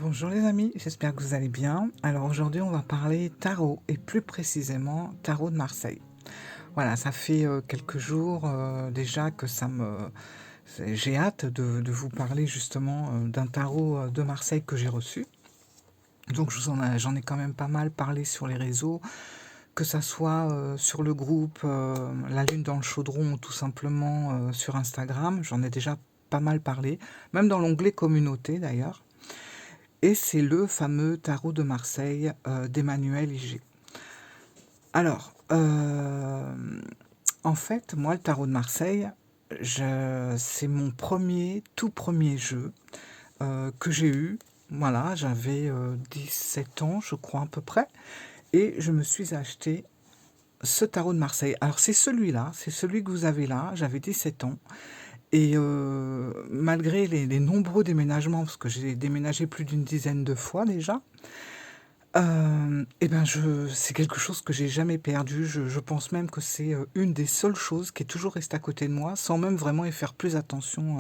Bonjour les amis, j'espère que vous allez bien. Alors aujourd'hui on va parler tarot et plus précisément tarot de Marseille. Voilà, ça fait quelques jours déjà que j'ai hâte de vous parler justement d'un tarot de Marseille que j'ai reçu. Donc j'en ai quand même pas mal parlé sur les réseaux, que ça soit sur le groupe La Lune dans le Chaudron ou tout simplement sur Instagram. J'en ai déjà pas mal parlé, même dans l'onglet communauté d'ailleurs. Et c'est le fameux tarot de Marseille d'Emmanuel Iger. Alors, en fait, moi, le tarot de Marseille, c'est mon tout premier jeu que j'ai eu. Voilà, j'avais 17 ans, je crois, à peu près. Et je me suis acheté ce tarot de Marseille. Alors, c'est celui-là, c'est celui que vous avez là. J'avais 17 ans. Et malgré les nombreux déménagements, parce que j'ai déménagé plus d'une dizaine de fois déjà, et ben c'est quelque chose que j'ai jamais perdu. Je pense même que c'est une des seules choses qui est toujours restée à côté de moi, sans même vraiment y faire plus attention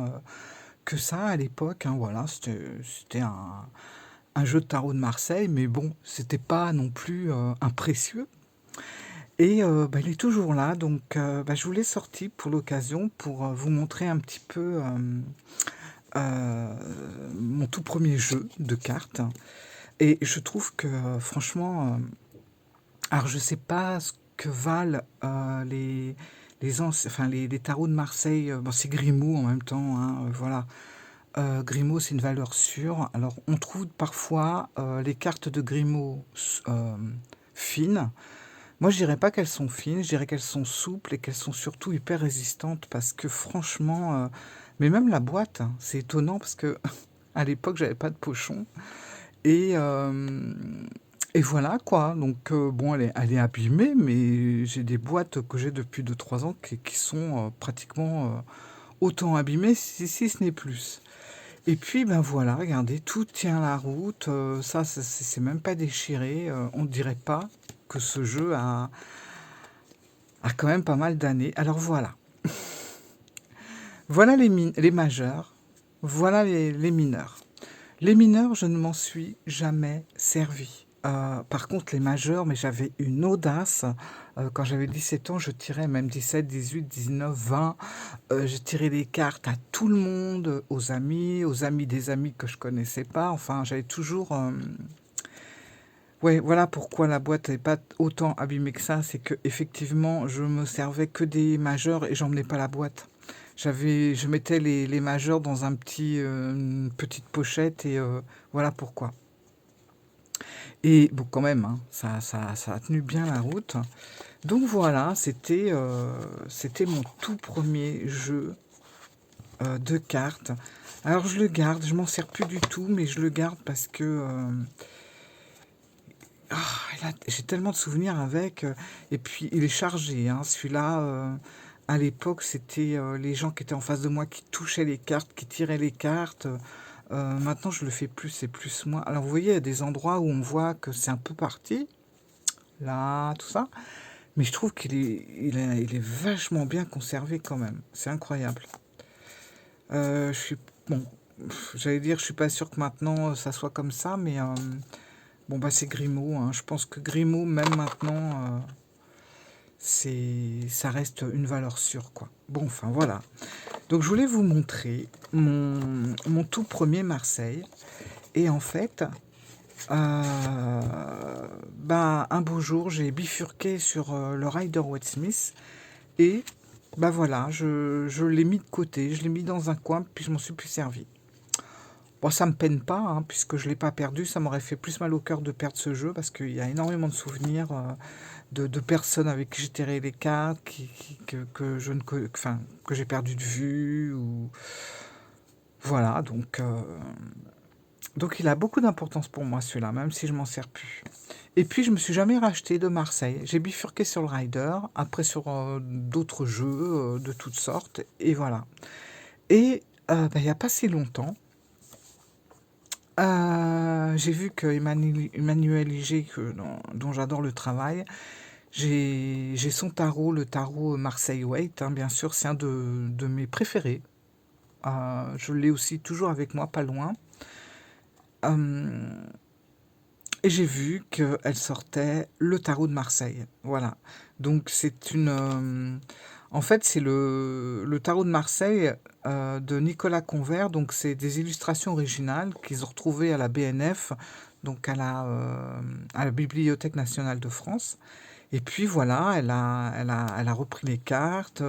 que ça à l'époque. Hein, voilà, c'était un jeu de tarot de Marseille, mais bon, c'était pas non plus un précieux. Et bah, il est toujours là, donc bah, je vous l'ai sorti pour l'occasion, pour vous montrer un petit peu euh, mon tout premier jeu de cartes. Et je trouve que franchement, alors je sais pas ce que valent les tarots de Marseille. Bon, c'est Grimaud en même temps, hein, voilà. Grimaud, c'est une valeur sûre. Alors, on trouve parfois les cartes de Grimaud euh, fines. Moi, je dirais pas qu'elles sont fines, je dirais qu'elles sont souples et qu'elles sont surtout hyper résistantes parce que franchement, mais même la boîte, hein, c'est étonnant parce que à l'époque, j'avais pas de pochon et et voilà quoi. Donc bon, elle est abîmée, mais j'ai des boîtes que j'ai depuis 2 3 ans qui sont pratiquement autant abîmées, si ce n'est plus. Et puis ben voilà, regardez, tout tient la route. C'est même pas déchiré. On ne dirait pas que ce jeu a quand même pas mal d'années. Alors voilà. Voilà les majeurs. Voilà les mineurs. Les mineurs, je ne m'en suis jamais servi. Par contre, les majeurs, mais j'avais une audace. Quand j'avais 17 ans, je tirais même 17, 18, 19, 20. Je tirais des cartes à tout le monde, aux amis des amis que je connaissais pas. Enfin, j'avais toujours. Ouais, voilà pourquoi la boîte n'est pas autant abîmée que ça. C'est que effectivement, je me servais que des majeurs et j'emmenais pas la boîte. Je mettais les majeurs dans une petite pochette et voilà pourquoi. Et bon, quand même, hein, ça a tenu bien la route. Donc voilà, c'était mon tout premier jeu de cartes. Alors je le garde, je m'en sers plus du tout, mais je le garde parce que j'ai tellement de souvenirs avec. Et puis il est chargé, hein, celui-là. À l'époque, c'était les gens qui étaient en face de moi qui touchaient les cartes, qui tiraient les cartes. Maintenant, je le fais plus, c'est plus moi. Alors, vous voyez, il y a des endroits où on voit que c'est un peu parti, là, tout ça. Mais je trouve il est vachement bien conservé quand même. C'est incroyable. Je suis, bon, j'allais dire, je suis pas sûr que maintenant ça soit comme ça, mais bon, bah, c'est Grimaud, hein. Je pense que Grimaud, même maintenant, ça reste une valeur sûre, quoi. Bon, enfin, voilà. Donc, je voulais vous montrer mon tout premier Marseille. Et en fait, bah, un beau jour, j'ai bifurqué sur le Rider Waite Smith et bah voilà, je l'ai mis de côté, je l'ai mis dans un coin, puis je m'en suis plus servi. Bon, ça me peine pas, hein, puisque je l'ai pas perdu, ça m'aurait fait plus mal au cœur de perdre ce jeu, parce qu'il y a énormément de souvenirs de personnes avec qui j'ai tiré les cartes, que je ne, enfin, que j'ai perdu de vue, ou voilà, donc il a beaucoup d'importance pour moi celui-là, même si je m'en sers plus. Et puis je me suis jamais racheté de Marseille. J'ai bifurqué sur le Rider, après sur d'autres jeux de toutes sortes, et voilà. Et bah, il n'y a pas si longtemps, j'ai vu que Emmanuel Iger, dont j'adore le travail, j'ai son tarot, le tarot Marseille Waite, hein, bien sûr, c'est un de mes préférés. Je l'ai aussi toujours avec moi, pas loin. Hem Et j'ai vu qu'elle sortait le tarot de Marseille, voilà. Donc c'est en fait, c'est le tarot de Marseille, de Nicolas Convert, donc c'est des illustrations originales qu'ils ont retrouvées à la BNF, donc à la Bibliothèque nationale de France. Et puis voilà, elle a repris les cartes,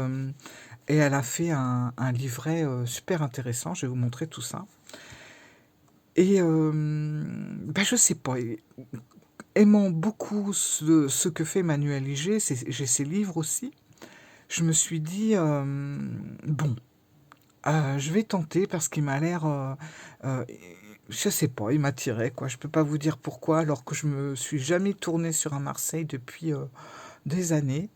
et elle a fait un livret, super intéressant. Je vais vous montrer tout ça. Et bah, je sais pas, aimant beaucoup ce que fait Manuel Liger, j'ai ses livres aussi, je me suis dit, «Bon, je vais tenter» parce qu'il m'a l'air, heu, je sais pas, il m'attirait quoi. Je peux pas vous dire pourquoi alors que je me suis jamais tournée sur un Marseille depuis, des années.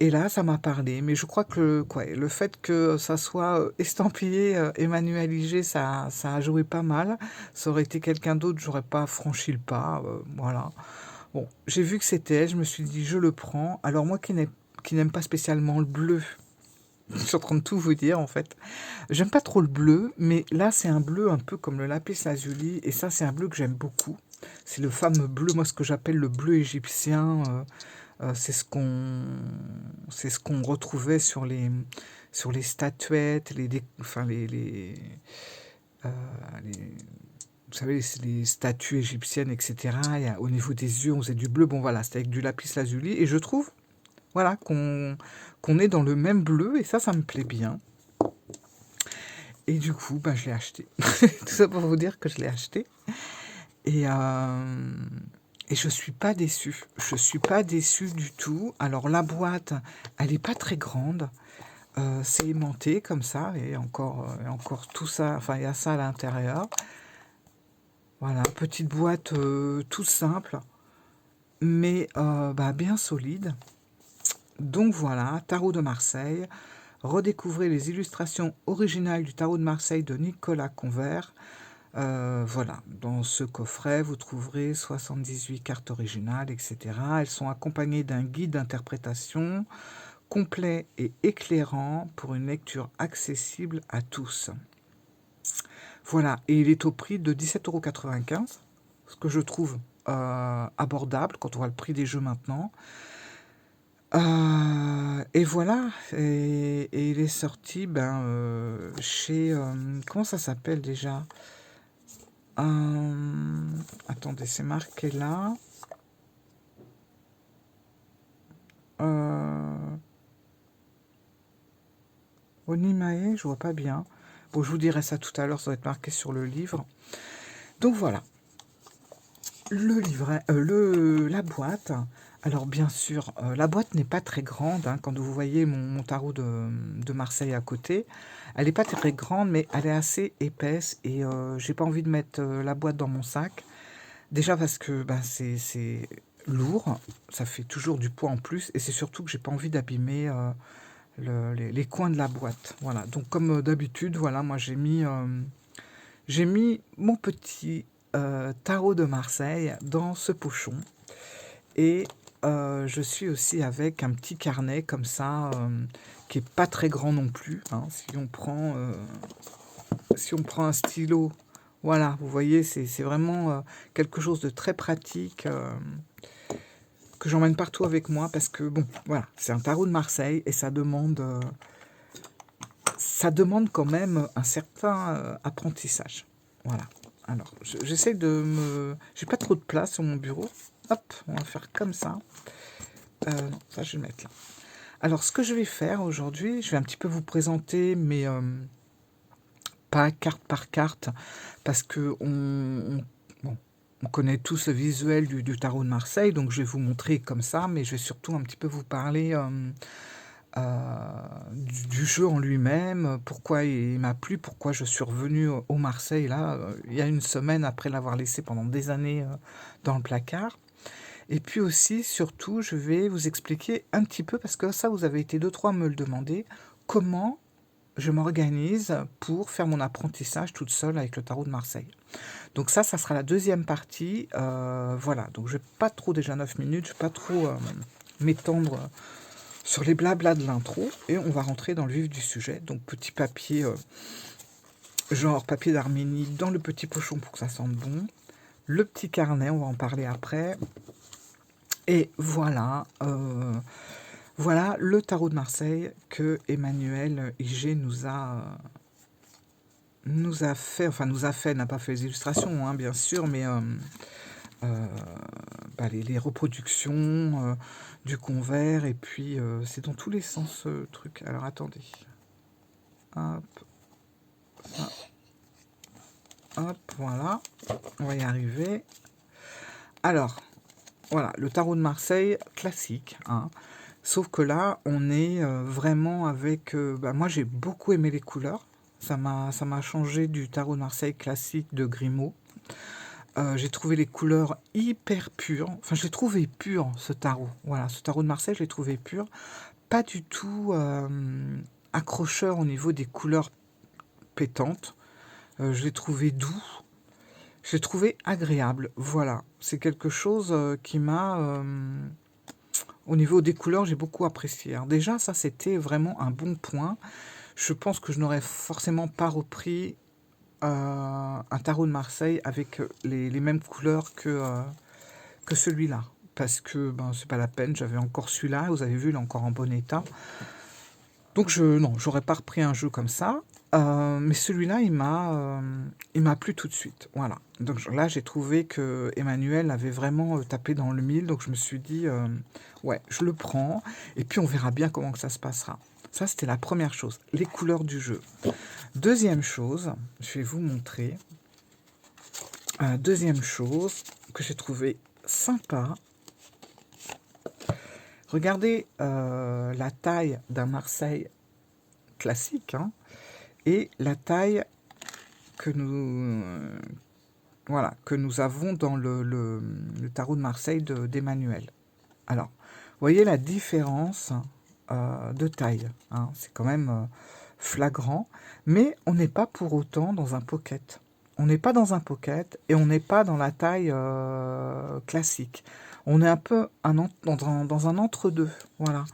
Et là, ça m'a parlé, mais je crois que le fait que ça soit, estampillé, Emmanuel Liger, ça a joué pas mal. Ça aurait été quelqu'un d'autre, j'aurais pas franchi le pas, voilà. Bon, j'ai vu que c'était elle, je me suis dit: «Je le prends». Alors moi qui n'aime pas spécialement le bleu, je suis en train de tout vous dire, en fait. J'aime pas trop le bleu, mais là, c'est un bleu un peu comme le lapis lazuli et ça, c'est un bleu que j'aime beaucoup. C'est le fameux bleu, moi, ce que j'appelle le bleu égyptien, c'est ce qu'on retrouvait sur les statuettes, enfin heu, les vous savez, les statues égyptiennes et cetera. Au niveau des yeux, on faisait du bleu. Bon voilà, c'était avec du lapis lazuli et je trouve, voilà, qu'on est dans le même bleu et ça me plaît bien. Et du coup, bah, je l'ai acheté. Tout ça pour vous dire que je l'ai acheté et je suis pas déçue. Je suis pas déçue du tout. Alors la boîte, elle est pas très grande, c'est aimanté comme ça et encore tout ça, enfin il y a ça à l'intérieur. Voilà, petite boîte, toute simple, mais bah, bien solide. Donc voilà, tarot de Marseille. Redécouvrez les illustrations originales du tarot de Marseille de Nicolas Convert. Voilà, dans ce coffret, vous trouverez 78 cartes originales, etc. Elles sont accompagnées d'un guide d'interprétation complet et éclairant pour une lecture accessible à tous. Voilà, et il est au prix de 17,95 €, ce que je trouve abordable quand on voit le prix des jeux maintenant. Et voilà, et il est sorti chez... comment ça s'appelle déjà? Attendez, c'est marqué là. Onimae, je vois pas bien. Bon, je vous dirai ça tout à l'heure, ça va être marqué sur le livre. Donc voilà, le livret, la boîte. Alors bien sûr, la boîte n'est pas très grande, hein, quand vous voyez mon tarot de Marseille à côté. Elle n'est pas très grande, mais elle est assez épaisse et j'ai pas envie de mettre, la boîte dans mon sac. Déjà parce que, ben, c'est lourd, ça fait toujours du poids en plus et c'est surtout que j'ai pas envie d'abîmer, les coins de la boîte. Voilà, donc comme, d'habitude, voilà, moi j'ai mis mon petit, tarot de Marseille dans ce pochon et je suis aussi avec un petit carnet comme ça, qui est pas très grand non plus, hein. Si on prend un stylo, voilà, vous voyez, c'est vraiment, quelque chose de très pratique, que j'emmène partout avec moi parce que bon, voilà, c'est un tarot de Marseille et ça demande quand même un certain, apprentissage. Voilà. Alors, j'essaie j'ai pas trop de place sur mon bureau. Hop, on va faire comme ça. Non, ça je vais le mettre là. Alors, ce que je vais faire aujourd'hui, je vais un petit peu vous présenter mais pas carte par carte, parce que bon, on connaît tous le visuel du tarot de Marseille, donc je vais vous montrer comme ça, mais je vais surtout un petit peu vous parler du jeu en lui-même, pourquoi il m'a plu, pourquoi je suis revenu au Marseille là, il y a une semaine après l'avoir laissé pendant des années dans le placard. Et puis aussi, surtout, je vais vous expliquer un petit peu, parce que ça, vous avez été 2-3 à me le demander, comment je m'organise pour faire mon apprentissage toute seule avec le tarot de Marseille. Donc ça sera la deuxième partie. Voilà, donc je vais pas trop, déjà 9 minutes, je vais pas trop m'étendre sur les blablas de l'intro, et on va rentrer dans le vif du sujet. Donc petit papier genre papier d'Arménie dans le petit pochon pour que ça sente bon. Le petit carnet, on va en parler après. Et voilà, voilà le tarot de Marseille que Emmanuel IG nous a fait, enfin nous a fait, n'a pas fait les illustrations, hein, bien sûr, mais bah, les reproductions du convers, et puis c'est dans tous les sens ce truc. Alors attendez. Hop, ça. Hop, voilà. On va y arriver. Alors, voilà, le tarot de Marseille, classique, hein. Sauf que là, on est vraiment avec... bah, moi, j'ai beaucoup aimé les couleurs. Ça m'a changé du tarot de Marseille classique de Grimaud. J'ai trouvé les couleurs hyper pures. Enfin, je l'ai trouvé pur, ce tarot. Voilà, ce tarot de Marseille, je l'ai trouvé pur. Pas du tout accrocheur au niveau des couleurs pétantes. Je l'ai trouvé doux. Je l'ai trouvé agréable. Voilà, c'est quelque chose qui m'a... au niveau des couleurs, j'ai beaucoup apprécié. Alors déjà, ça, c'était vraiment un bon point. Je pense que je n'aurais forcément pas repris un tarot de Marseille avec les mêmes couleurs que celui-là. Parce que ben, c'est pas la peine, j'avais encore celui-là, vous avez vu, il est encore en bon état. Donc non, j'aurais pas repris un jeu comme ça. Mais celui-là, il m'a plu tout de suite. Voilà. Donc là, j'ai trouvé que Emmanuel avait vraiment tapé dans le mille. Donc je me suis dit, ouais, je le prends. Et puis on verra bien comment que ça se passera. Ça, c'était la première chose, les couleurs du jeu. Deuxième chose, je vais vous montrer. Deuxième chose que j'ai trouvé sympa. Regardez la taille d'un Marseille classique, hein, et la taille que voilà, que nous avons dans le tarot de Marseille d'Emmanuel. Alors, vous voyez la différence de taille, hein, c'est quand même flagrant, mais on n'est pas pour autant dans un pocket. On n'est pas dans un pocket et on n'est pas dans la taille classique. On est un peu dans un entre-deux, voilà.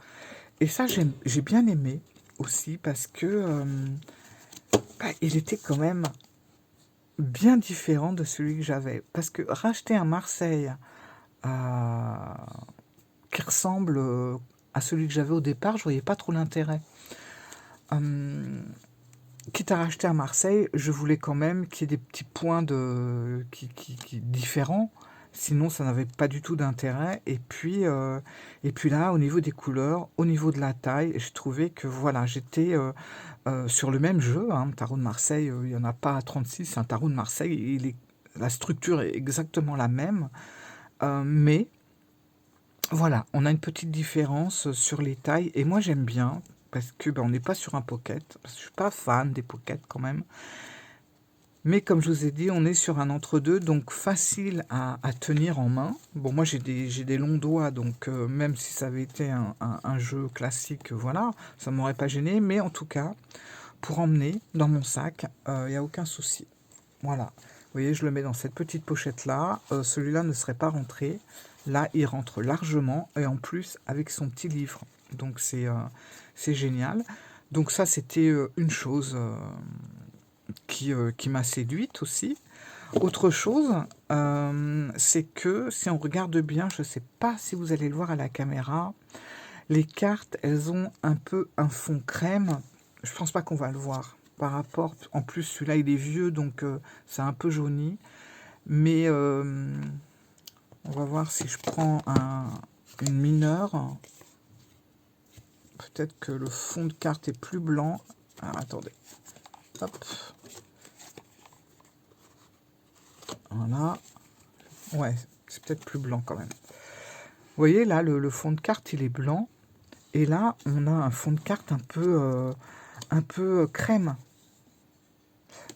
Et ça, j'ai bien aimé aussi parce que bah, il était quand même bien différent de celui que j'avais. Parce que racheter un Marseille qui ressemble à celui que j'avais au départ, je voyais pas trop l'intérêt. Quitte à racheter à Marseille, je voulais quand même qu'il y ait des petits points qui différents. Sinon, ça n'avait pas du tout d'intérêt. Et puis là, au niveau des couleurs, au niveau de la taille, je trouvais que voilà, j'étais sur le même jeu. Hein, tarot de Marseille, il n'y en a pas à 36. C'est un tarot de Marseille. La structure est exactement la même. Mais voilà, on a une petite différence sur les tailles. Et moi, j'aime bien. Parce que ben, on n'est pas sur un pocket. Parce que je suis pas fan des pockets quand même. Mais comme je vous ai dit, on est sur un entre-deux, donc facile à tenir en main. Bon, moi j'ai des longs doigts, donc même si ça avait été un jeu classique, voilà, ça ne m'aurait pas gêné. Mais en tout cas, pour emmener dans mon sac, il n'y a aucun souci. Voilà. Vous voyez, je le mets dans cette petite pochette-là. Celui-là ne serait pas rentré. Là, il rentre largement, et en plus avec son petit livre. Donc c'est génial. Donc ça, c'était une chose qui m'a séduite aussi. Autre chose, c'est que si on regarde bien, je ne sais pas si vous allez le voir à la caméra, les cartes, elles ont un peu un fond crème. Je pense pas qu'on va le voir par rapport. En plus, celui-là, il est vieux, donc c'est un peu jauni. Mais on va voir si je prends une mineure. Peut-être que le fond de carte est plus blanc. Alors, attendez. Hop. Voilà. Ouais, c'est peut-être plus blanc quand même. Vous voyez, là, le fond de carte, il est blanc. Et là, on a un fond de carte un peu crème.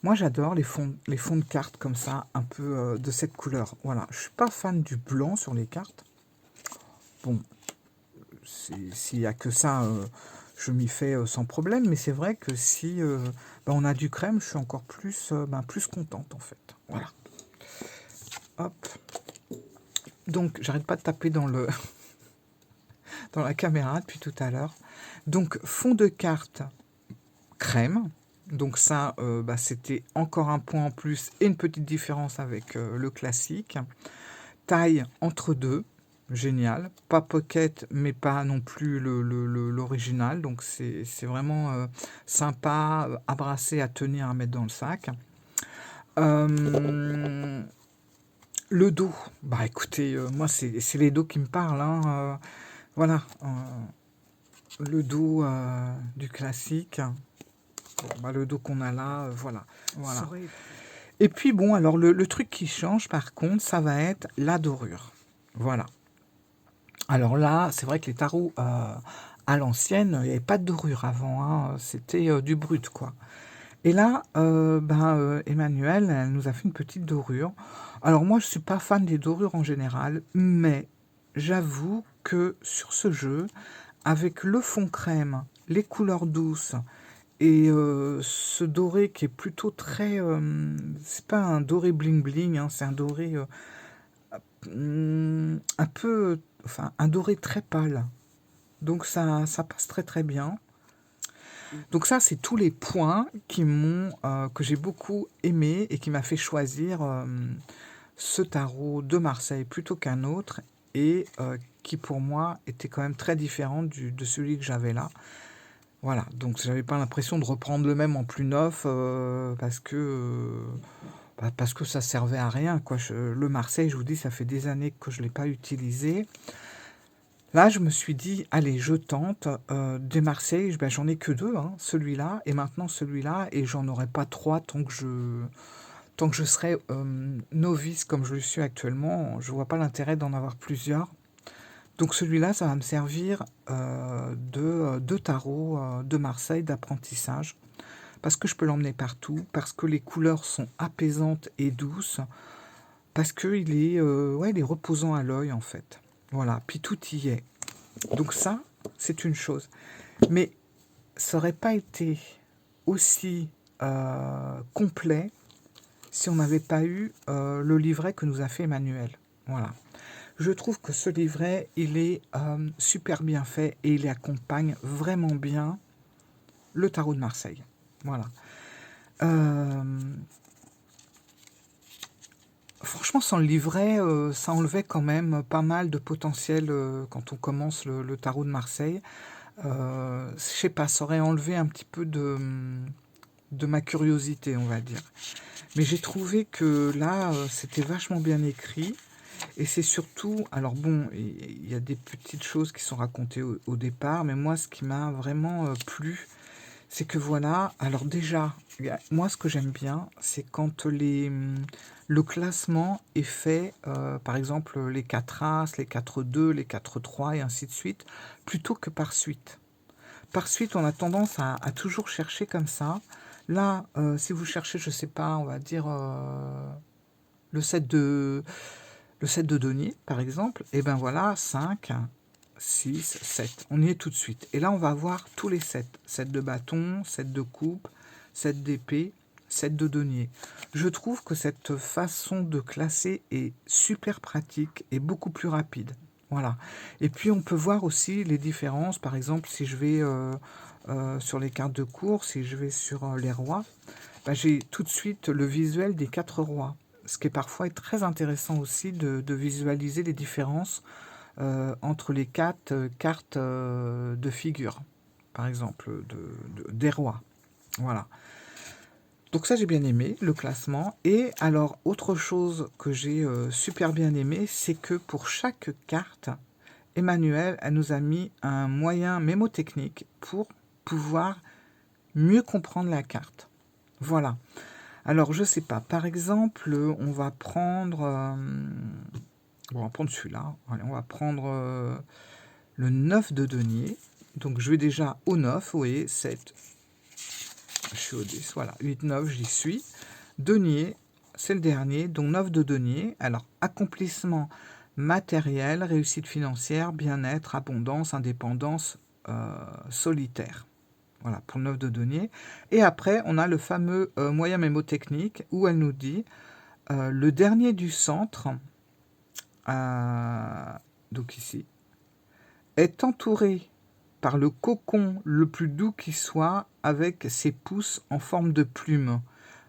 Moi, j'adore les fonds de cartes comme ça, un peu de cette couleur. Voilà, je suis pas fan du blanc sur les cartes. Bon, s'il n'y a que ça, je m'y fais sans problème. Mais c'est vrai que si ben, on a du crème, je suis encore plus, plus contente en fait. Voilà. Hop. Donc, j'arrête pas de taper dans la caméra depuis tout à l'heure. Donc, fond de carte crème. Donc ça, bah, c'était encore un point en plus et une petite différence avec le classique. Taille entre deux, génial. Pas pocket, mais pas non plus l'original. Donc c'est vraiment sympa à brasser, à tenir, à mettre dans le sac. Euh, le dos, bah écoutez, moi c'est les dos qui me parlent, hein, voilà, le dos du classique, bon, bah, le dos qu'on a là, voilà, voilà. Et puis bon, alors le truc qui change par contre, ça va être la dorure, voilà. Alors là, c'est vrai que les tarots à l'ancienne, il n'y avait pas de dorure avant, hein, c'était du brut quoi. Et là, Emmanuel, elle nous a fait une petite dorure. Alors moi, je suis pas fan des dorures en général, mais j'avoue que sur ce jeu, avec le fond crème, les couleurs douces et ce doré qui est plutôt très, c'est pas un doré bling bling, hein, c'est un doré un peu, enfin un doré très pâle. Donc ça passe très très bien. Donc ça, c'est tous les points que j'ai beaucoup aimé et qui m'a fait choisir ce tarot de Marseille plutôt qu'un autre et qui pour moi était quand même très différent de celui que j'avais là. Voilà, donc j'avais pas l'impression de reprendre le même en plus neuf parce que ça servait à rien, quoi. Le Marseille, je vous dis, ça fait des années que je l'ai pas utilisé. Là, je me suis dit, allez, je tente. Des Marseille, ben, j'en ai que deux, hein, celui-là et maintenant celui-là, et j'en aurai pas trois tant que je serai novice comme je le suis actuellement. Je vois pas l'intérêt d'en avoir plusieurs. Donc celui-là, ça va me servir de tarot de Marseille, d'apprentissage, parce que je peux l'emmener partout, parce que les couleurs sont apaisantes et douces, parce qu'il est, ouais, il est reposant à l'œil en fait. Voilà, puis tout y est. Donc ça, c'est une chose. Mais ça n'aurait pas été aussi complet si on n'avait pas eu le livret que nous a fait Emmanuel. Voilà. Je trouve que ce livret, il est super bien fait et il accompagne vraiment bien le tarot de Marseille. Voilà. Euh, Franchement, sans le livret, ça enlevait quand même pas mal de potentiel quand on commence le tarot de Marseille. Je sais pas, ça aurait enlevé un petit peu de ma curiosité, on va dire. Mais j'ai trouvé que là, c'était vachement bien écrit. Et c'est surtout, alors bon, il y a des petites choses qui sont racontées au départ, mais moi, ce qui m'a vraiment plu, c'est que voilà, alors déjà, moi, ce que j'aime bien, c'est quand le classement est fait, par exemple, les 4 As, les 4 2, les 4 3 et ainsi de suite, plutôt que par suite. Par suite, on a tendance à toujours chercher comme ça. Là, si vous cherchez, je sais pas, on va dire le set de, le set de denier, par exemple, et ben voilà, 5, 6, 7. On y est tout de suite. Et là, on va avoir tous les sets. Set de bâton, set de coupe, set d'épée, set de denier. Je trouve que cette façon de classer est super pratique et beaucoup plus rapide. Voilà. Et puis, on peut voir aussi les différences. Par exemple, si je vais sur les cartes de course, si je vais sur les rois, bah, j'ai tout de suite le visuel des 4 rois. Ce qui est parfois très intéressant aussi de visualiser les différences entre les 4 cartes de figure, par exemple, des rois. Voilà. Donc ça, j'ai bien aimé, le classement. Et alors, autre chose que j'ai super bien aimé, c'est que pour chaque carte, Emmanuel, elle nous a mis un moyen mémotechnique pour pouvoir mieux comprendre la carte. Voilà. Alors, je sais pas. Par exemple, on va prendre celui-là. Allez, on va prendre le 9 de denier. Donc, je vais déjà au 9. Vous voyez, 7. Je suis au 10. Voilà. 8, 9, j'y suis. Denier, c'est le dernier. Donc, 9 de denier. Alors, accomplissement matériel, réussite financière, bien-être, abondance, indépendance, solitaire. Voilà, pour le 9 de denier. Et après, on a le fameux moyen mémotechnique où elle nous dit le dernier du centre, euh, donc ici, est entouré par le cocon le plus doux qui soit avec ses pouces en forme de plume.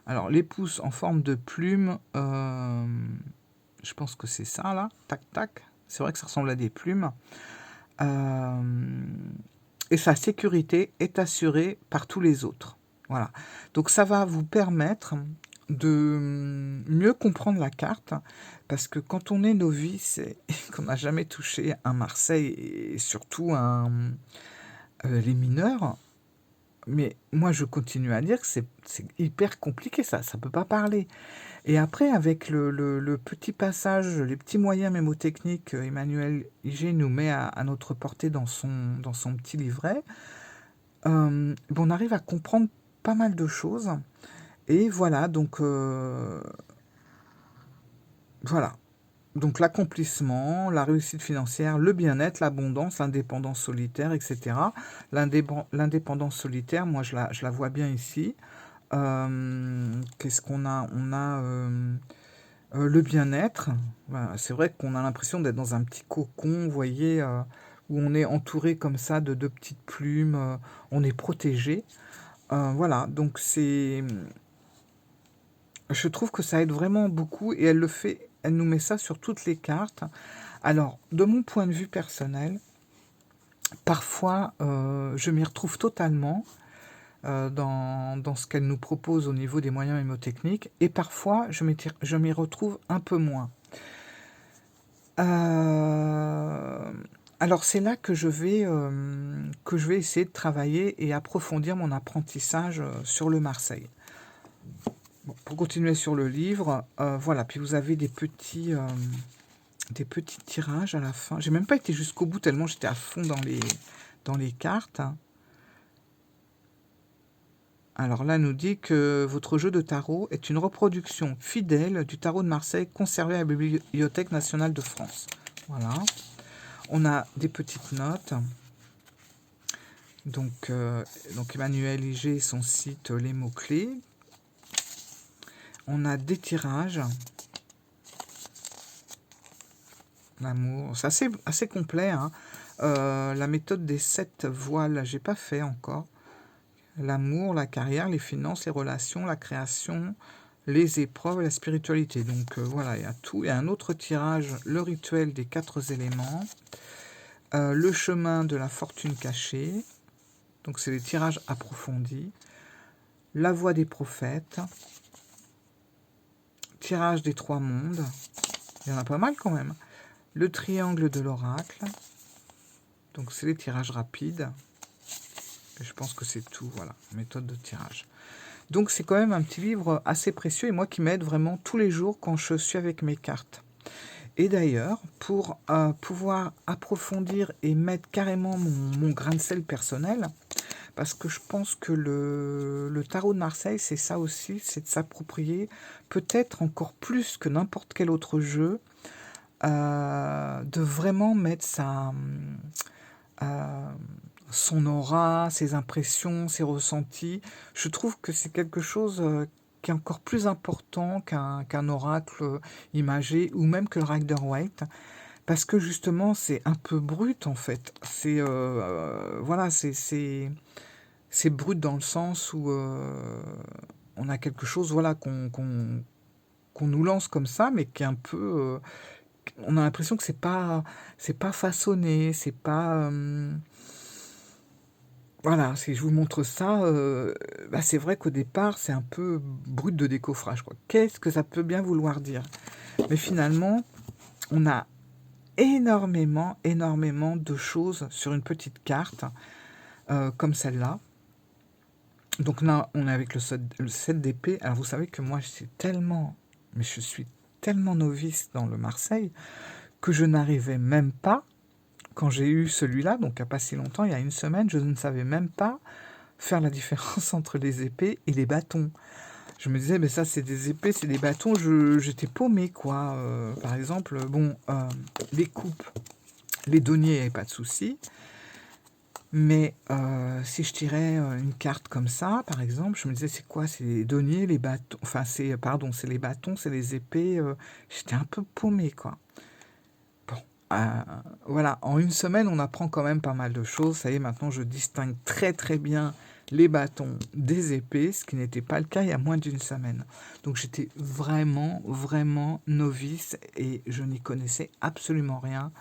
Alors, les pouces en forme de plume, je pense que c'est ça, là. Tac, tac. C'est vrai que ça ressemble à des plumes. Et sa sécurité est assurée par tous les autres. Voilà. Donc, ça va vous permettre de mieux comprendre la carte, parce que quand on est novice et qu'on n'a jamais touché un Marseille, et surtout les mineurs, mais moi je continue à dire que c'est hyper compliqué, ça ne peut pas parler. Et après, avec le petit passage, les petits moyens mémotechniques que Emmanuel Iger nous met à notre portée dans son petit livret, on arrive à comprendre pas mal de choses. Et voilà, donc voilà. Donc l'accomplissement, la réussite financière, le bien-être, l'abondance, l'indépendance solitaire, etc. L'indépendance solitaire, moi je la vois bien ici. Qu'est-ce qu'on a? On a le bien-être. Voilà, c'est vrai qu'on a l'impression d'être dans un petit cocon, vous voyez, où on est entouré comme ça de deux petites plumes, on est protégé. Voilà, donc je trouve que ça aide vraiment beaucoup et elle le fait, elle nous met ça sur toutes les cartes. Alors, de mon point de vue personnel, parfois, je m'y retrouve totalement dans ce qu'elle nous propose au niveau des moyens mémotechniques et parfois, je m'y retrouve un peu moins. Alors, c'est là que je vais essayer de travailler et approfondir mon apprentissage sur le Marseille. Bon, pour continuer sur le livre, voilà, puis vous avez des petits tirages à la fin. J'ai même pas été jusqu'au bout tellement j'étais à fond dans les cartes. Alors là, nous dit que votre jeu de tarot est une reproduction fidèle du tarot de Marseille conservé à la Bibliothèque nationale de France. Voilà. On a des petites notes. Donc Emmanuel Iger, son site Les mots-clés. On a des tirages. L'amour, c'est assez complet. Hein. La méthode des 7 voiles, j'ai pas fait encore. L'amour, la carrière, les finances, les relations, la création, les épreuves, la spiritualité. Donc voilà, il y a tout. Il y a un autre tirage, le rituel des 4 éléments. Le chemin de la fortune cachée. Donc c'est les tirages approfondis. La voix des prophètes. Tirage des 3 mondes. Il y en a pas mal quand même. Le triangle de l'oracle. Donc c'est les tirages rapides. Et je pense que c'est tout, voilà, méthode de tirage. Donc c'est quand même un petit livre assez précieux et moi qui m'aide vraiment tous les jours quand je suis avec mes cartes. Et d'ailleurs, pour pouvoir approfondir et mettre carrément mon grain de sel personnel, parce que je pense que le tarot de Marseille, c'est ça aussi, c'est de s'approprier, peut-être encore plus que n'importe quel autre jeu, de vraiment mettre son aura, ses impressions, ses ressentis. Je trouve que c'est quelque chose qui est encore plus important qu'un oracle imagé ou même que le Rider-Waite. Parce que justement, c'est un peu brut en fait. C'est voilà, c'est brut dans le sens où on a quelque chose voilà qu'on nous lance comme ça, mais qui est un peu. On a l'impression que c'est pas façonné, c'est pas. Voilà, si je vous montre ça, c'est vrai qu'au départ, c'est un peu brut de décoffrage, quoi. Qu'est-ce que ça peut bien vouloir dire? Mais finalement, on a énormément de choses sur une petite carte, comme celle-là. Donc là, on est avec le 7 d'épée. Alors vous savez que moi, je suis tellement novice dans le Marseille, que je n'arrivais même pas, quand j'ai eu celui-là, donc il n'y a pas si longtemps, il y a une semaine, je ne savais même pas faire la différence entre les épées et les bâtons. Je me disais, mais ça c'est des épées, c'est des bâtons, j'étais paumé quoi. Par exemple, les coupes, les deniers, il n'y avait pas de souci. Mais si je tirais une carte comme ça, par exemple, je me disais, c'est quoi? C'est les deniers, les bâtons, enfin c'est les bâtons, c'est les épées. J'étais un peu paumé quoi. Bon, voilà, en une semaine, on apprend quand même pas mal de choses. Ça y est, maintenant je distingue très très bien les bâtons des épées, ce qui n'était pas le cas il y a moins d'une semaine. Donc j'étais vraiment, vraiment novice et je n'y connaissais absolument rien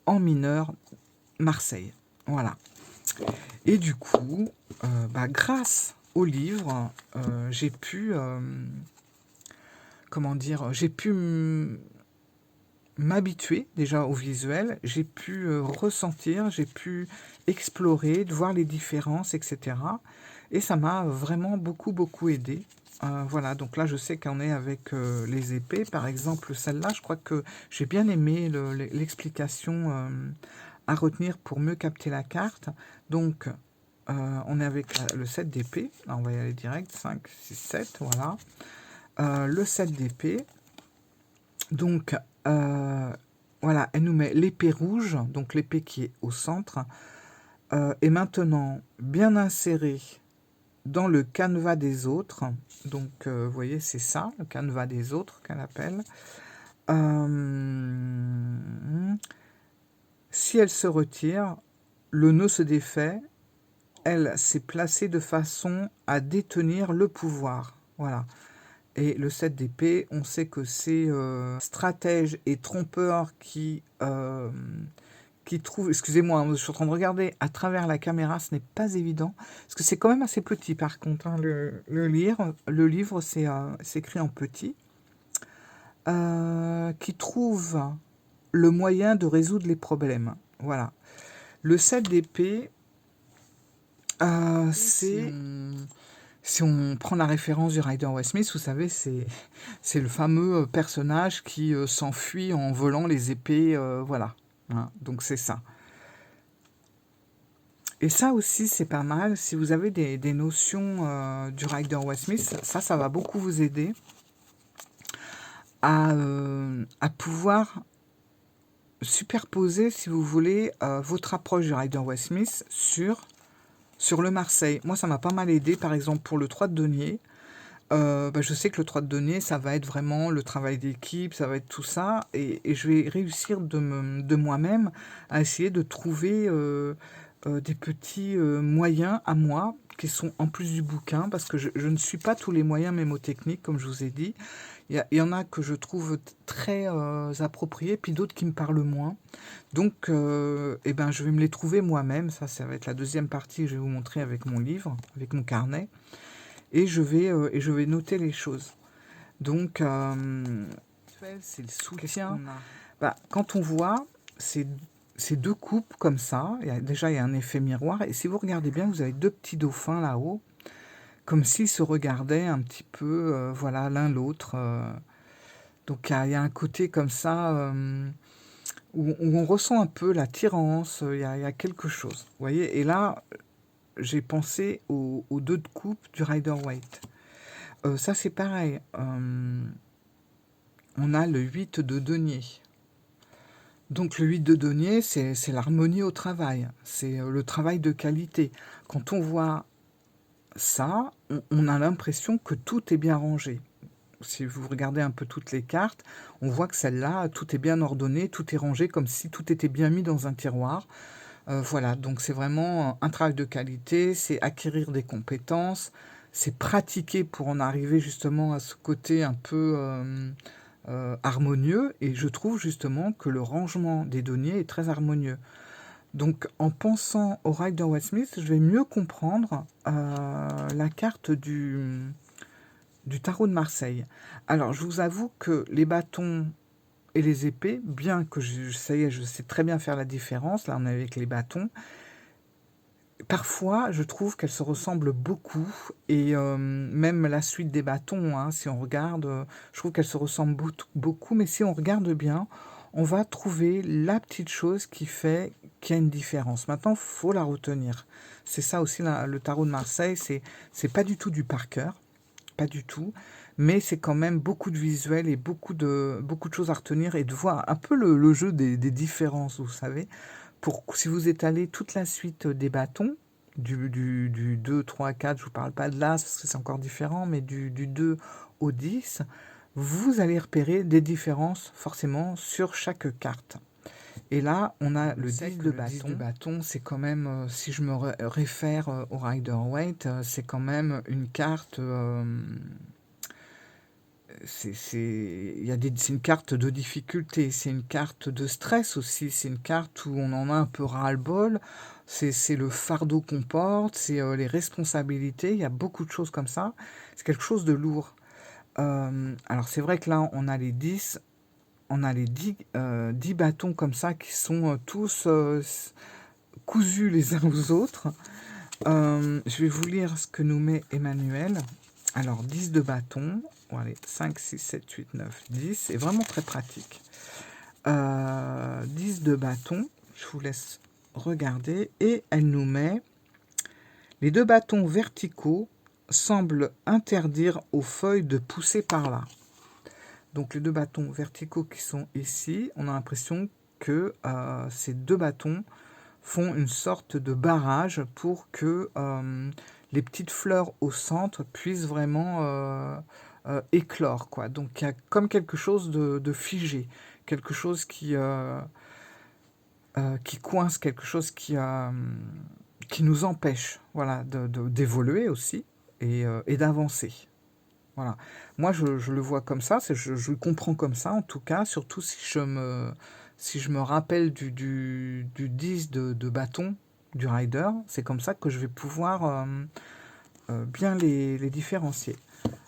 en mineur Marseille. Voilà. Et du coup, grâce au livre, j'ai pu, comment dire, j'ai pu m'habituer déjà au visuel, j'ai pu ressentir, j'ai pu explorer, de voir les différences, etc. Et ça m'a vraiment beaucoup, beaucoup aidé. Voilà, donc là, je sais qu'on est avec les épées. Par exemple, celle-là, je crois que j'ai bien aimé l'explication à retenir pour mieux capter la carte. Donc, on est avec le 7 d'épée. Là, on va y aller direct. 5, 6, 7, voilà. Le 7 d'épée. Donc, voilà, elle nous met l'épée rouge, donc l'épée qui est au centre, est maintenant bien insérée dans le canevas des autres. Donc, vous voyez, c'est ça, le canevas des autres qu'elle appelle. Si elle se retire, le nœud se défait. Elle s'est placée de façon à détenir le pouvoir. Voilà. Et le 7 d'épée, on sait que c'est stratège et trompeur qui trouve... Excusez-moi, je suis en train de regarder à travers la caméra, ce n'est pas évident. Parce que c'est quand même assez petit par contre, hein, le livre, c'est écrit en petit. Qui trouve le moyen de résoudre les problèmes. Voilà. Le 7 d'épée, c'est... Si on prend la référence du Rider-Waite Smith, vous savez, c'est le fameux personnage qui s'enfuit en volant les épées, voilà. Hein, donc c'est ça. Et ça aussi, c'est pas mal. Si vous avez des notions du Rider-Waite Smith, ça va beaucoup vous aider à pouvoir superposer, si vous voulez, votre approche du Rider-Waite Smith sur le Marseille. Moi, ça m'a pas mal aidé, par exemple, pour le 3 de denier. Je sais que le 3 de denier, ça va être vraiment le travail d'équipe, ça va être tout ça. Et je vais réussir de moi-même à essayer de trouver des petits moyens à moi qui sont en plus du bouquin, parce que je ne suis pas tous les moyens mémotechniques, comme je vous ai dit. Il y en a que je trouve très appropriés, puis d'autres qui me parlent moins. Donc, je vais me les trouver moi-même. Ça va être la deuxième partie que je vais vous montrer avec mon livre, avec mon carnet. Et je vais noter les choses. Donc, c'est le soutien. Quand on voit ces deux coupes comme ça, déjà il y a un effet miroir. Et si vous regardez bien, vous avez deux petits dauphins là-haut, comme s'ils se regardaient un petit peu, voilà, l'un l'autre. Donc il y a un côté comme ça où on ressent un peu l'attirance. Il y a quelque chose. Vous voyez. Et là, j'ai pensé aux deux de coupe du Rider-Waite. Ça, c'est pareil. On a le 8 de denier. Donc, le 8 de denier, c'est l'harmonie au travail. C'est le travail de qualité. Quand on voit ça, on a l'impression que tout est bien rangé. Si vous regardez un peu toutes les cartes, on voit que celle-là, tout est bien ordonné, tout est rangé comme si tout était bien mis dans un tiroir. Voilà, donc c'est vraiment un travail de qualité, c'est acquérir des compétences, c'est pratiquer pour en arriver justement à ce côté un peu harmonieux, et je trouve justement que le rangement des deniers est très harmonieux. Donc en pensant au Rider-Waite Smith, je vais mieux comprendre la carte du tarot de Marseille. Alors je vous avoue que les bâtons et les épées, bien que ça y est, je sais très bien faire la différence, là on est avec les bâtons, parfois je trouve qu'elles se ressemblent beaucoup, et même la suite des bâtons, hein, si on regarde, je trouve qu'elles se ressemblent beaucoup, mais si on regarde bien, on va trouver la petite chose qui fait qu'il y a une différence. Maintenant, il faut la retenir. C'est ça aussi le tarot de Marseille, c'est pas du tout du par cœur, pas du tout, mais c'est quand même beaucoup de visuels et beaucoup de choses à retenir, et de voir un peu le jeu des différences, vous savez. Si vous étalez toute la suite des bâtons, du 2, 3, 4, je ne vous parle pas de l'As parce que c'est encore différent, mais du 2 au 10, vous allez repérer des différences forcément sur chaque carte. Et là, on a On le sait 10 que de le 10 de bâton. C'est quand même, si je me réfère au Rider-Waite, c'est quand même une carte. C'est une carte de difficulté, c'est une carte de stress aussi, c'est une carte où on en a un peu ras-le-bol, c'est le fardeau qu'on porte, c'est les responsabilités, il y a beaucoup de choses comme ça, c'est quelque chose de lourd. Alors c'est vrai que là, on a les 10 bâtons comme ça qui sont tous cousus les uns aux autres. Je vais vous lire ce que nous met Emmanuel. Alors, 10 de bâton. Bon, allez, 5, 6, 7, 8, 9, 10. C'est vraiment très pratique. 10 de bâton. Je vous laisse regarder. Et elle nous met les 2 bâtons verticaux semblent interdire aux feuilles de pousser par là. Donc, les 2 bâtons verticaux qui sont ici, on a l'impression que ces 2 bâtons font une sorte de barrage pour que les petites fleurs au centre puissent vraiment éclore, quoi. Donc il y a comme quelque chose de figé, quelque chose qui coince, quelque chose qui nous empêche, voilà, d'évoluer aussi et d'avancer. Voilà. Moi, je le vois comme ça, je le comprends comme ça, en tout cas, surtout si je me rappelle du 10 de bâton du rider, c'est comme ça que je vais pouvoir bien les différencier.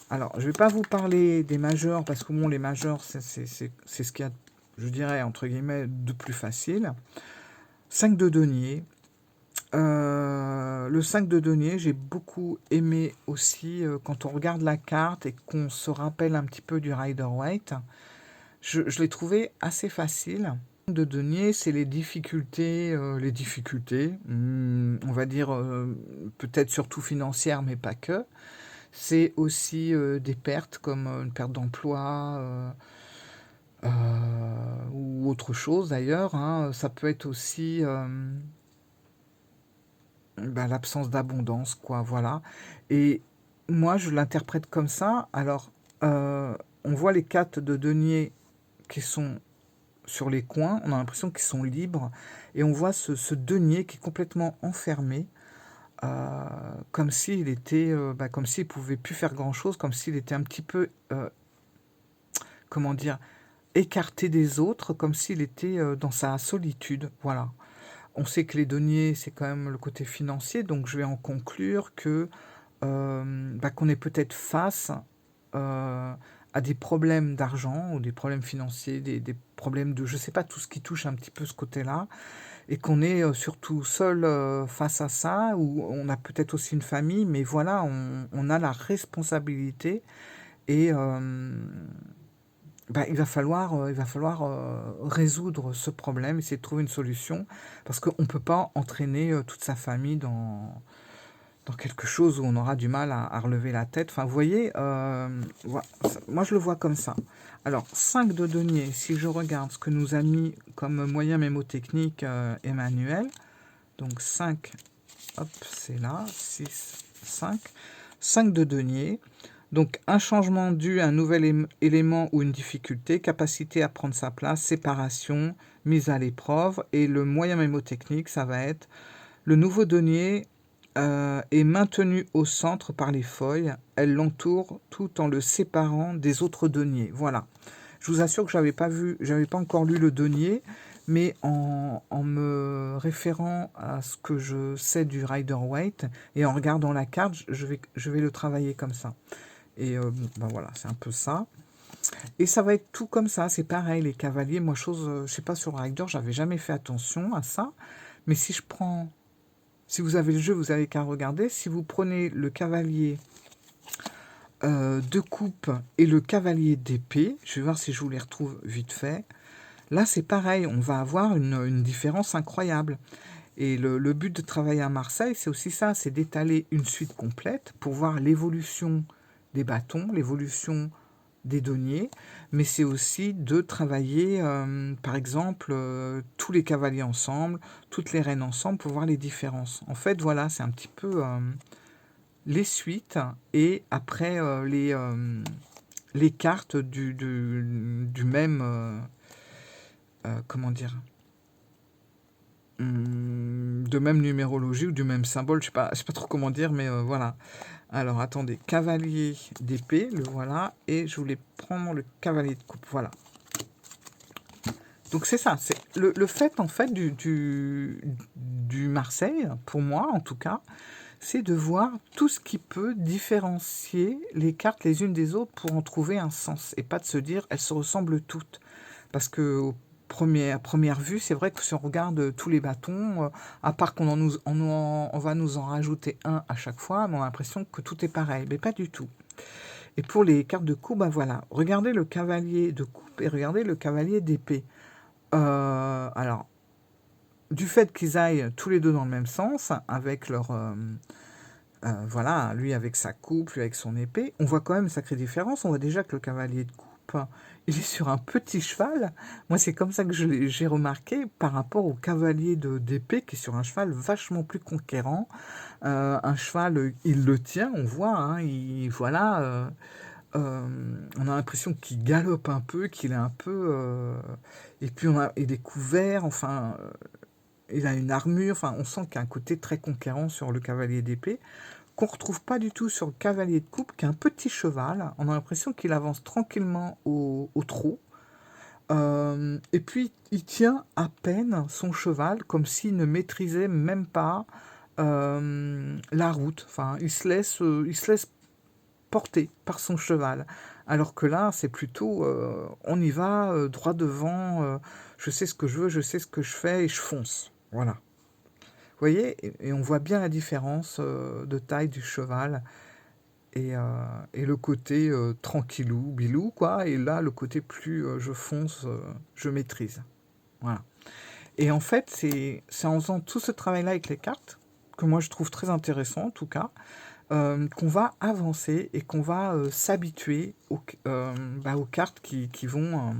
Alors, je ne vais pas vous parler des majeurs, parce que bon, les majeurs, c'est ce qu'il y a, je dirais, entre guillemets, de plus facile. 5 de denier. Le 5 de denier, j'ai beaucoup aimé aussi quand on regarde la carte et qu'on se rappelle un petit peu du Rider-Waite. Je l'ai trouvé assez facile. De denier, c'est les difficultés, on va dire peut-être surtout financières, mais pas que. C'est aussi des pertes comme une perte d'emploi ou autre chose d'ailleurs, hein. Ça peut être aussi l'absence d'abondance, quoi, voilà. Et moi, je l'interprète comme ça. Alors, on voit les 4 de denier qui sont sur les coins, on a l'impression qu'ils sont libres, et on voit ce denier qui est complètement enfermé, comme s'il était, comme s'il pouvait plus faire grand-chose, comme s'il était un petit peu, comment dire, écarté des autres, comme s'il était dans sa solitude, voilà. On sait que les deniers, c'est quand même le côté financier, donc je vais en conclure que qu'on est peut-être face à des problèmes d'argent ou des problèmes financiers, des problèmes de, je sais pas, tout ce qui touche un petit peu ce côté-là, et qu'on est surtout seul face à ça, ou on a peut-être aussi une famille, mais voilà, on a la responsabilité et il va falloir résoudre ce problème, essayer de trouver une solution, parce qu'on ne peut pas entraîner toute sa famille dans quelque chose où on aura du mal à relever la tête. Enfin, vous voyez, moi je le vois comme ça. Alors, 5 de denier, si je regarde ce que nous a mis comme moyen mémotechnique Emmanuel, donc 5, hop, c'est là, 6, 5. 5 de denier, donc un changement dû à un nouvel élément ou une difficulté, capacité à prendre sa place, séparation, mise à l'épreuve, et le moyen mémotechnique, ça va être le nouveau denier est maintenu au centre par les feuilles. Elle l'entoure tout en le séparant des autres deniers. Voilà. Je vous assure que j'avais pas encore lu le denier, mais en me référant à ce que je sais du Rider-Waite et en regardant la carte, je vais le travailler comme ça. Et voilà, c'est un peu ça. Et ça va être tout comme ça, c'est pareil, les cavaliers. Moi, je sais pas, sur Rider, j'avais jamais fait attention à ça. Mais si vous avez le jeu, vous avez qu'à regarder. Si vous prenez le cavalier de coupe et le cavalier d'épée, je vais voir si je vous les retrouve vite fait. Là, c'est pareil, on va avoir une différence incroyable. Et le but de travailler à Marseille, c'est aussi ça, c'est d'étaler une suite complète pour voir l'évolution des bâtons, l'évolution des deniers, mais c'est aussi de travailler, par exemple, tous les cavaliers ensemble, toutes les reines ensemble pour voir les différences. En fait, voilà, c'est un petit peu les suites et après les cartes du même, comment dire, de même numérologie ou du même symbole, je sais pas trop comment dire, mais voilà. Alors attendez, cavalier d'épée, le voilà, et je voulais prendre le cavalier de coupe, voilà. Donc c'est ça, c'est le fait en fait du Marseille, pour moi en tout cas, c'est de voir tout ce qui peut différencier les cartes les unes des autres pour en trouver un sens, et pas de se dire elles se ressemblent toutes. Parce que à première vue, c'est vrai que si on regarde tous les bâtons, à part on va nous en rajouter un à chaque fois, on a l'impression que tout est pareil, mais pas du tout. Et pour les cartes de coupe, ben voilà, regardez le cavalier de coupe et regardez le cavalier d'épée. Alors, du fait qu'ils aillent tous les deux dans le même sens, avec leur... voilà, lui avec sa coupe, lui avec son épée, on voit quand même une sacrée différence. On voit déjà que le cavalier de coupe, il est sur un petit cheval. Moi, c'est comme ça que j'ai remarqué par rapport au cavalier d'épée qui est sur un cheval vachement plus conquérant. Un cheval, il le tient, on voit, hein, voilà, on a l'impression qu'il galope un peu, qu'il est un peu... et puis il est couvert, enfin, il a une armure, enfin, on sent qu'il y a un côté très conquérant sur le cavalier d'épée, qu'on ne retrouve pas du tout sur le cavalier de coupe, qui est un petit cheval. On a l'impression qu'il avance tranquillement au trot. Et puis, il tient à peine son cheval, comme s'il ne maîtrisait même pas la route. Enfin, il se laisse porter par son cheval. Alors que là, c'est plutôt, on y va, droit devant, je sais ce que je veux, je sais ce que je fais, et je fonce. Voilà. Vous voyez, et on voit bien la différence de taille du cheval et le côté tranquillou, bilou, quoi. Et là, le côté plus je fonce, je maîtrise. Voilà. Et en fait, c'est en faisant tout ce travail-là avec les cartes, que moi je trouve très intéressant en tout cas, qu'on va avancer et qu'on va s'habituer aux cartes qui vont...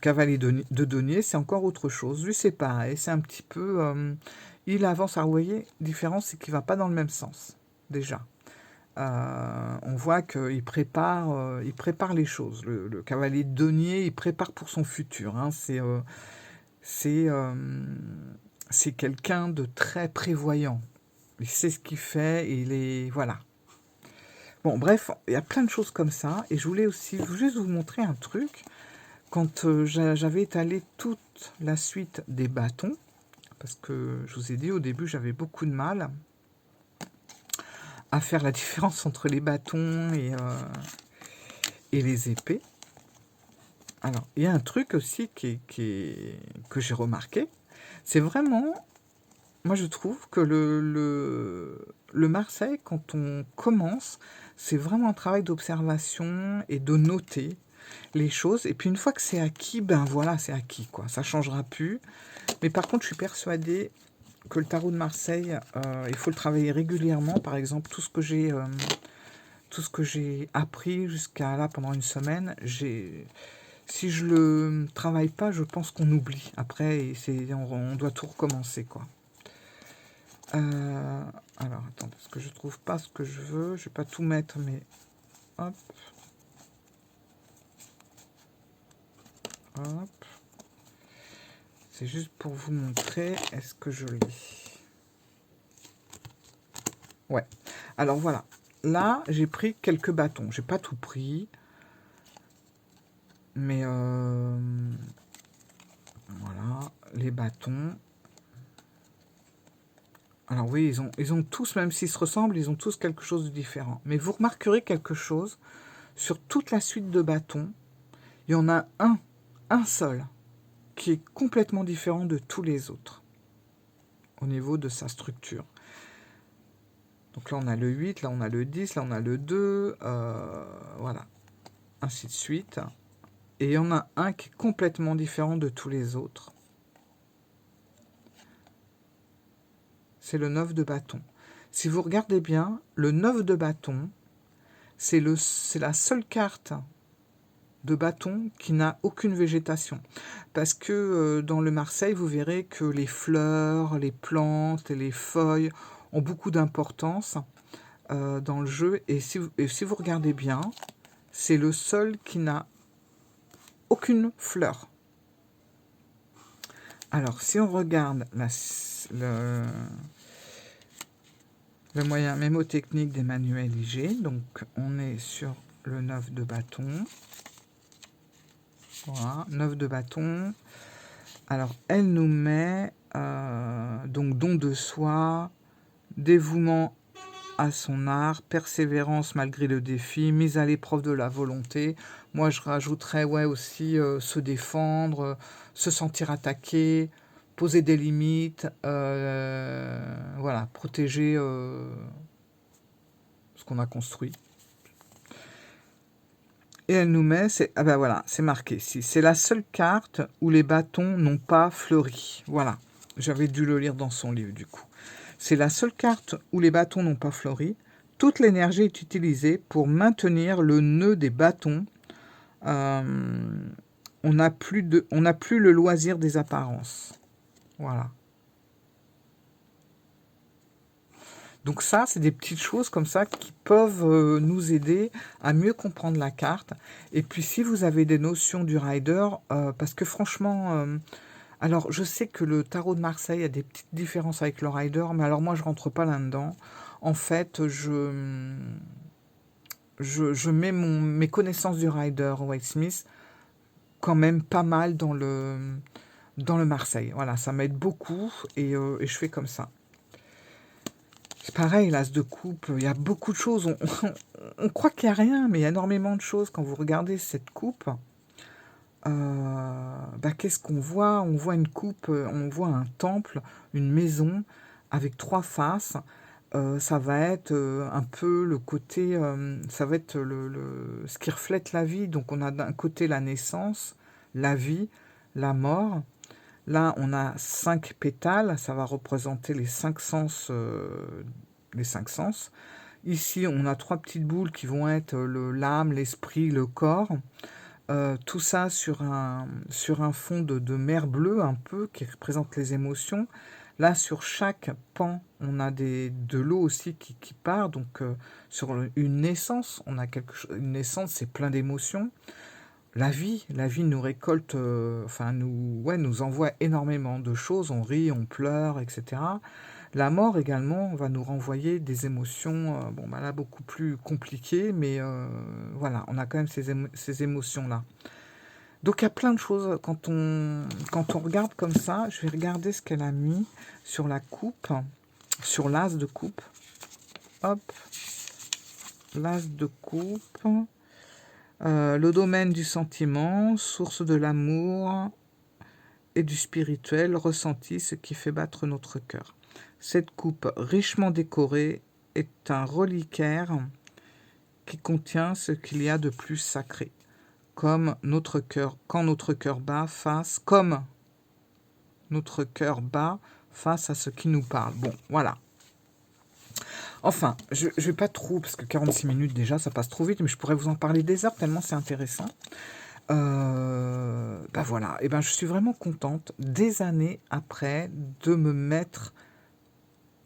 Cavalier de denier, c'est encore autre chose. Lui, c'est pareil, c'est un petit peu... il avance, alors vous voyez, la différence, c'est qu'il ne va pas dans le même sens, déjà. On voit qu'il prépare les choses. Le cavalier de denier, il prépare pour son futur. Hein. C'est quelqu'un de très prévoyant. Il sait ce qu'il fait et il est... Voilà. Bon, bref, il y a plein de choses comme ça. Et je voulais aussi juste vous montrer un truc. Quand j'avais étalé toute la suite des bâtons, parce que je vous ai dit au début, j'avais beaucoup de mal à faire la différence entre les bâtons et les épées. Alors, il y a un truc aussi que j'ai remarqué, c'est vraiment, moi je trouve que le Marseille, quand on commence, c'est vraiment un travail d'observation et de noter les choses. Et puis une fois que c'est acquis, ben voilà, c'est acquis, quoi. Ça changera plus. Mais par contre, je suis persuadée que le tarot de Marseille, il faut le travailler régulièrement. Par exemple, tout ce que j'ai appris jusqu'à là pendant une semaine, si je le travaille pas, je pense qu'on oublie. Après, on doit tout recommencer, quoi. Alors, attends, parce que je trouve pas ce que je veux. Je vais pas tout mettre, mais... Hop. Hop. C'est juste pour vous montrer. Est-ce que je lis? Ouais. Alors, voilà. Là, j'ai pris quelques bâtons. J'ai pas tout pris. Mais voilà, les bâtons. Alors oui, ils ont tous, même s'ils se ressemblent, ils ont tous quelque chose de différent. Mais vous remarquerez quelque chose, sur toute la suite de bâtons, il y en a un seul, qui est complètement différent de tous les autres, au niveau de sa structure. Donc là, on a le 8, là, on a le 10, là, on a le 2, voilà, ainsi de suite. Et il y en a un qui est complètement différent de tous les autres. C'est le 9 de bâton. Si vous regardez bien, le 9 de bâton, c'est la seule carte de bâton qui n'a aucune végétation. Parce que dans le Marseille, vous verrez que les fleurs, les plantes et les feuilles ont beaucoup d'importance dans le jeu. Et si vous regardez bien, c'est le seul qui n'a aucune fleur. Alors, si on regarde le moyen mémotechnique d'Emmanuel Iger, donc on est sur le 9 de bâton. Voilà, 9 de bâton. Alors, elle nous met donc don de soi, dévouement à son art, persévérance malgré le défi, mise à l'épreuve de la volonté. Moi, je rajouterais aussi se défendre, se sentir attaqué, poser des limites, voilà, protéger ce qu'on a construit. Et elle nous met, ah ben voilà, c'est marqué ici. C'est la seule carte où les bâtons n'ont pas fleuri. Voilà, j'avais dû le lire dans son livre du coup. C'est la seule carte où les bâtons n'ont pas fleuri. Toute l'énergie est utilisée pour maintenir le nœud des bâtons. On n'a plus le loisir des apparences. Voilà. Donc ça, c'est des petites choses comme ça qui peuvent nous aider à mieux comprendre la carte. Et puis si vous avez des notions du rider, parce que franchement, alors je sais que le tarot de Marseille a des petites différences avec le rider, mais alors moi je rentre pas là-dedans. En fait, je mets mes connaissances du rider Waite Smith quand même pas mal dans le Marseille. Voilà, ça m'aide beaucoup et je fais comme ça. C'est pareil, l'as de coupe, il y a beaucoup de choses. On croit qu'il n'y a rien, mais il y a énormément de choses. Quand vous regardez cette coupe, qu'est-ce qu'on voit? On voit une coupe, on voit un temple, une maison avec 3 faces. Ça va être un peu le côté, ça va être ce qui reflète la vie. Donc on a d'un côté la naissance, la vie, la mort. Là, on a 5 pétales, ça va représenter les 5 sens. Ici, on a 3 petites boules qui vont être l'âme, l'esprit, le corps. Tout ça sur un fond de mer bleue un peu qui représente les émotions. Là, sur chaque pan, on a de l'eau aussi qui part. Donc, sur une naissance, on a une naissance, c'est plein d'émotions. La vie nous récolte, nous envoie énormément de choses. On rit, on pleure, etc. La mort également va nous renvoyer des émotions, là beaucoup plus compliquées, mais voilà, on a quand même ces émotions-là. Donc il y a plein de choses. Quand on regarde comme ça, je vais regarder ce qu'elle a mis sur la coupe, sur l'as de coupe. Hop, l'as de coupe. Le domaine du sentiment, source de l'amour et du spirituel, ressenti, ce qui fait battre notre cœur. Cette coupe richement décorée est un reliquaire qui contient ce qu'il y a de plus sacré. Quand notre cœur bat face à ce qui nous parle. Bon, voilà. Enfin, je vais pas trop, parce que 46 minutes déjà, ça passe trop vite, mais je pourrais vous en parler des heures, tellement c'est intéressant. Voilà, et je suis vraiment contente, des années après, de me mettre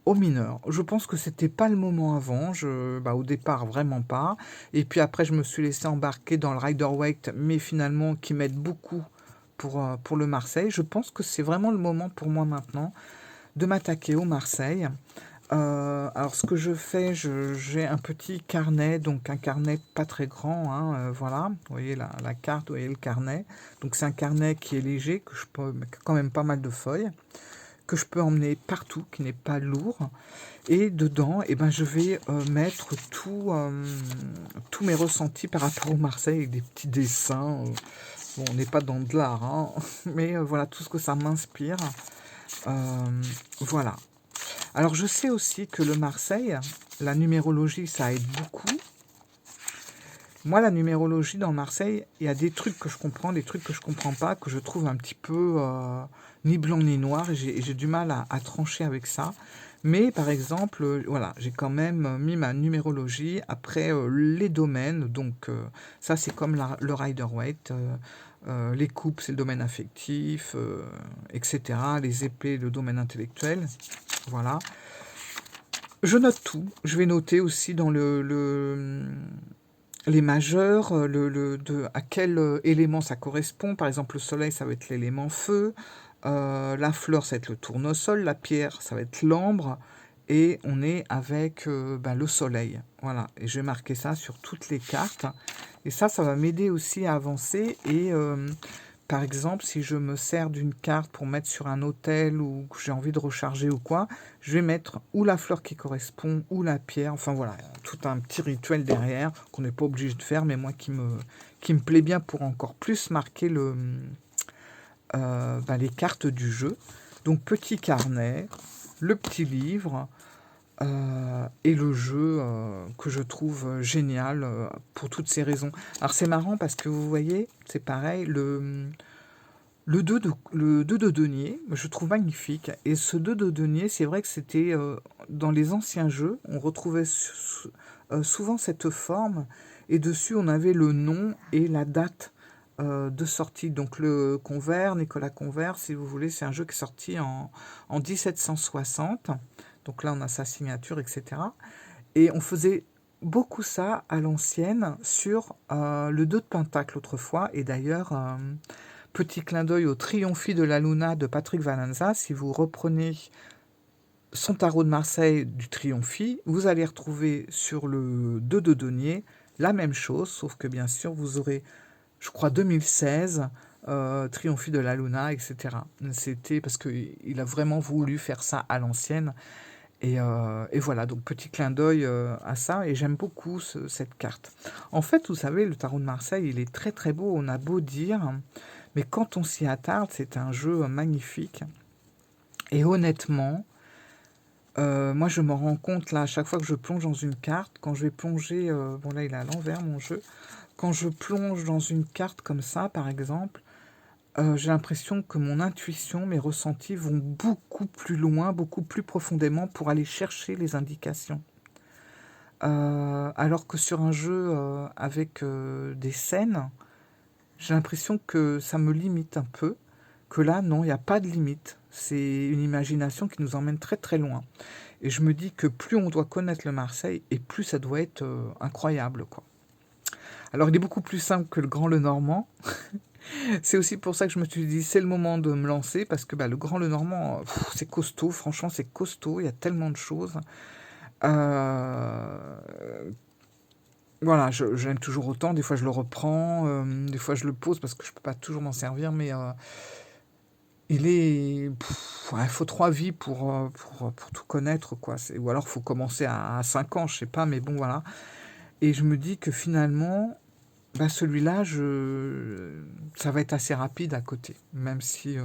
au mineur. Je pense que c'était pas le moment avant, au départ vraiment pas, et puis après je me suis laissé embarquer dans le Rider-Waite, mais finalement qui m'aide beaucoup pour le Marseille. Je pense que c'est vraiment le moment pour moi maintenant de m'attaquer au Marseille. Alors ce que je fais, j'ai un petit carnet, donc un carnet pas très grand, voilà, vous voyez la carte, vous voyez le carnet, donc c'est un carnet qui est léger, que je peux, quand même pas mal de feuilles, que je peux emmener partout, qui n'est pas lourd, et dedans, je vais mettre tous mes ressentis par rapport au Marseille, avec des petits dessins, bon, on n'est pas dans de l'art, mais voilà, tout ce que ça m'inspire, voilà. Alors, je sais aussi que le Marseille, la numérologie, ça aide beaucoup. Moi, la numérologie dans Marseille, il y a des trucs que je comprends, des trucs que je comprends pas, que je trouve un petit peu ni blanc ni noir, et j'ai du mal à trancher avec ça. Mais par exemple, voilà, j'ai quand même mis ma numérologie après les domaines. Donc, ça, c'est comme le Rider-Waite. Les coupes, c'est le domaine affectif, etc. Les épées, le domaine intellectuel. Voilà. Je note tout. Je vais noter aussi dans les majeurs, à quel élément ça correspond. Par exemple, le soleil, ça va être l'élément feu. La fleur, ça va être le tournesol, la pierre, ça va être l'ambre, et on est avec le soleil. Voilà, et je vais marquer ça sur toutes les cartes. Et ça va m'aider aussi à avancer. Et par exemple, si je me sers d'une carte pour mettre sur un autel ou que j'ai envie de recharger ou quoi, je vais mettre ou la fleur qui correspond ou la pierre. Enfin voilà, tout un petit rituel derrière qu'on n'est pas obligé de faire, mais moi qui me plaît bien pour encore plus marquer les cartes du jeu. Donc petit carnet, le petit livre et le jeu que je trouve génial pour toutes ces raisons. Alors c'est marrant parce que vous voyez, c'est pareil, le 2 de denier, je trouve magnifique. Et ce 2 de denier, c'est vrai que c'était dans les anciens jeux, on retrouvait souvent cette forme, et dessus on avait le nom et la date de sortie. Donc le Convert, Nicolas Convert, si vous voulez, c'est un jeu qui est sorti en 1760. Donc là on a sa signature, etc. Et on faisait beaucoup ça à l'ancienne sur le 2 de Pentacle autrefois. Et d'ailleurs, petit clin d'œil au Triomphi de la Luna de Patrick Valenza, si vous reprenez son tarot de Marseille du Triomphi, vous allez retrouver sur le 2 de denier la même chose, sauf que bien sûr vous aurez, je crois, 2016, Triomphi de la Luna, etc. C'était parce qu'il a vraiment voulu faire ça à l'ancienne. Et voilà, donc petit clin d'œil à ça, et j'aime beaucoup cette carte. En fait, vous savez, le tarot de Marseille, il est très très beau, on a beau dire, mais quand on s'y attarde, c'est un jeu magnifique. Et honnêtement, moi je me rends compte là, à chaque fois que je plonge dans une carte, quand je vais plonger, bon là il est à l'envers mon jeu, quand je plonge dans une carte comme ça par exemple, j'ai l'impression que mon intuition, mes ressentis vont beaucoup plus loin, beaucoup plus profondément pour aller chercher les indications. Alors que sur un jeu avec des scènes, j'ai l'impression que ça me limite un peu, que là, non, il n'y a pas de limite. C'est une imagination qui nous emmène très très loin. Et je me dis que plus on doit connaître le Marseille, et plus ça doit être incroyable, quoi. Alors il est beaucoup plus simple que le Grand Lenormand. C'est aussi pour ça que je me suis dit, c'est le moment de me lancer, parce que le Grand Lenormand, c'est costaud, franchement c'est costaud, il y a tellement de choses. Voilà, j'aime toujours autant, des fois je le reprends, des fois je le pose parce que je peux pas toujours m'en servir, mais il est... il faut 3 vies pour tout connaître, quoi. Ou alors il faut commencer à 5 ans, je sais pas, mais bon voilà. Et je me dis que finalement, celui-là, ça va être assez rapide à côté, même si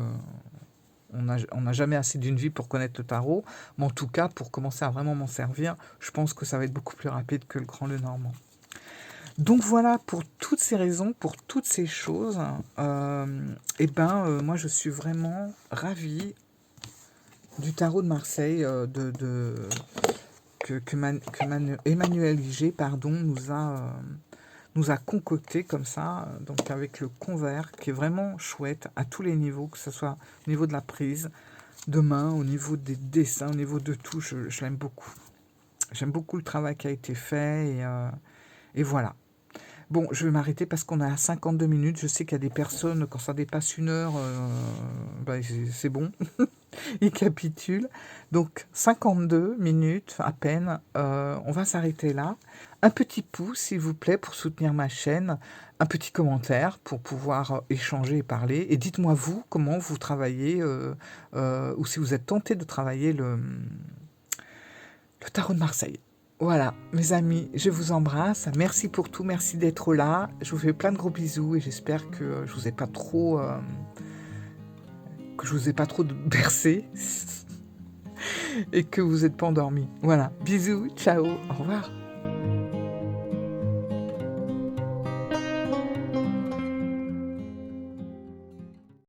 on n'a jamais assez d'une vie pour connaître le tarot. Mais en tout cas, pour commencer à vraiment m'en servir, je pense que ça va être beaucoup plus rapide que le Grand Lenormand. Donc voilà, pour toutes ces raisons, pour toutes ces choses, moi je suis vraiment ravie du tarot de Marseille que Emmanuel Liger nous a concocté comme ça, donc avec le Convert, qui est vraiment chouette à tous les niveaux, que ce soit au niveau de la prise de main, au niveau des dessins, au niveau de tout, je l'aime beaucoup. J'aime beaucoup le travail qui a été fait, et voilà. Bon, je vais m'arrêter parce qu'on est à 52 minutes. Je sais qu'il y a des personnes, quand ça dépasse 1 heure, c'est bon. Ils capitulent. Donc, 52 minutes à peine. On va s'arrêter là. Un petit pouce, s'il vous plaît, pour soutenir ma chaîne. Un petit commentaire pour pouvoir échanger et parler. Et dites-moi, vous, comment vous travaillez, ou si vous êtes tenté de travailler le tarot de Marseille. Voilà, mes amis, je vous embrasse. Merci pour tout, merci d'être là. Je vous fais plein de gros bisous et j'espère que je vous ai pas trop bercé et que vous n'êtes pas endormis. Voilà, bisous, ciao, au revoir.